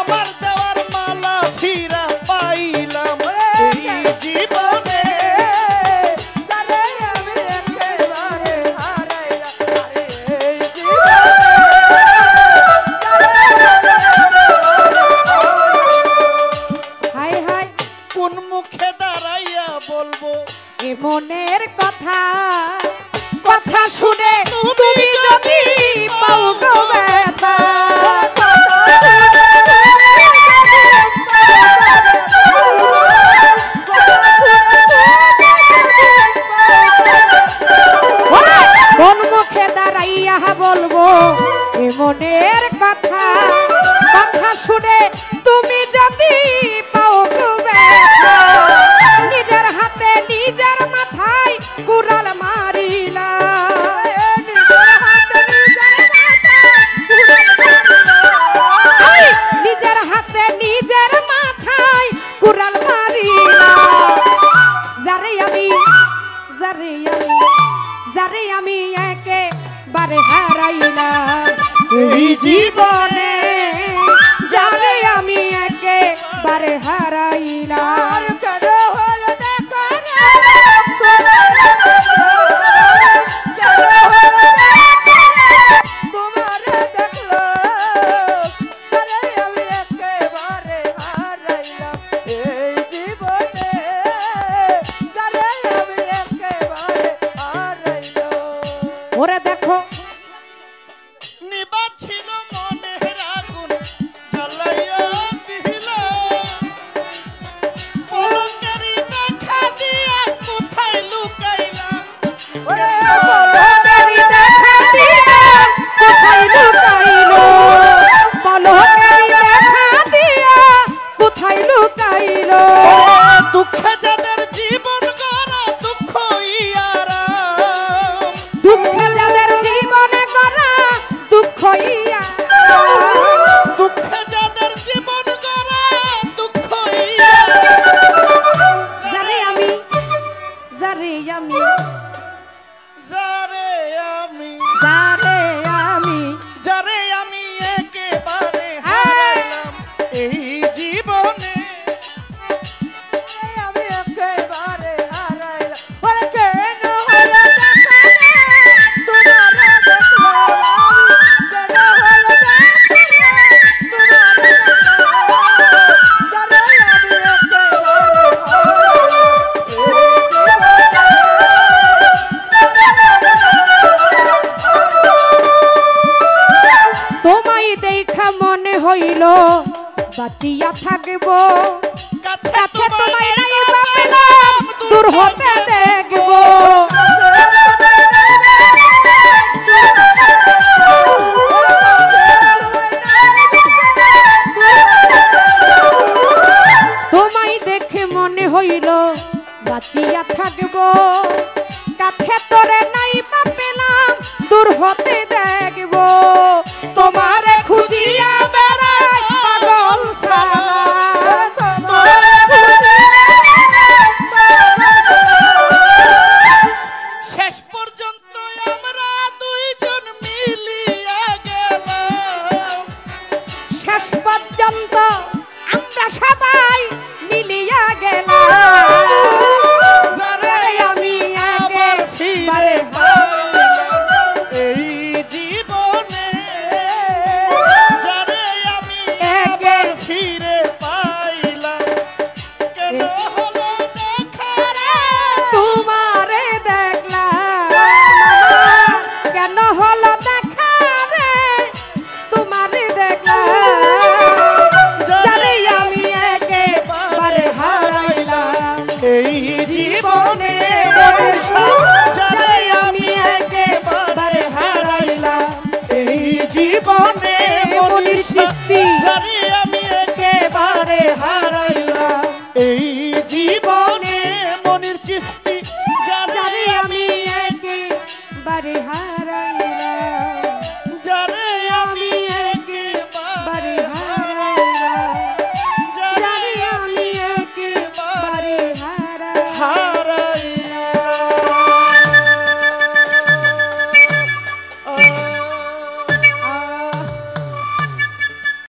তোমার দেওয়ার মালা ফিরা পাইলাম এই জীবনে। যারে আমি একেবারে হারাইলাম এই জীবনে। হায় হায় কোন মুখে দাঁড়াইয়া বলবো এ মনের কথা, কথা শুনে তুমি যদি পাও গো ব্যথা। কোন মুখে দাঁড়াইয়া বলবো এ মনের কথা, কথা শুনে তুমি যদি পাও গো ব্যথা। নিজের হাতে নিজের মাথায় কুড়াল মারিলা, নিজের হাতে নিজের মাথায় কুড়াল মারিলা। যারে আমি যারে আমি যারে আমি একেবারে হারাইলাম এই জীবনে। যারে আমি একেবারে হারাইলাম। কেন হলো দেখো তোমার দেখলো যারে আমি একেবারে হারাইলাম এই জীবনে। যারে আমি একেবারে হারাইলাম। ওরে দেখো নিবা ছিল মনের আগুন জ্বালাইয়া দিল, পলকেরই দেখা দিয়া কোথায় লুকাইলা। ওরে পলকেরই দেখা দিয়া কোথায় লুকাইলো, পলকেরই দেখা দিয়া কোথায় লুকাইলো। দুঃখে যাদের জীবন গড়া দুঃখ ইয়ারা, দুঃখে যাদের জীবনে করা দুঃখ ইয়া, দুঃখে যাদের জীবন গড়া দুঃখ ইয়ারা। যারে আমি যারে আমি যারে আমি যারে আমি যারে আমি একেবারে হারাইলাম এই জীবনে। আমি একেবারে হারাইলাম। ওরে কেন হলো দেখো তোমার দেখলো কেন হলো দেখো তোমার দেখলো যারে আমি একেবারে তোমায় দেখা মনে হইল বাঁচিয়া থাকবো, কাছে তোমায় নাই বা পেলাম দূর হতে দেখবো। তোমায় দেখে মনে হইল বাঁচিয়া থাকবো, কাছে তোরে নাই বা পেলাম দূর হতে দেখবো। তোমারে খুঁজিয়া বেড়াই পাগল সারা, শেষ পর্যন্ত আমরা দুইজন মিলিয়া গেলাম। শেষ পর্যন্ত আমরা সবাই মিলিয়া গেলাম। যারে আমি আবার ফিরে পাইলাম এই জীবনে। যারে আমি আবার ফিরে পাইলাম। কেন হলো দেখা রে তোমারে দেখলাম, কেন হলো দেখা রে তোমারে দেখলাম। যারে আমি একেবারে হারাইলাম এই জীবনে মনের সাথে। যারে আমি একেবারে হারাইলাম এই জীবনে মনের সাথে। যারে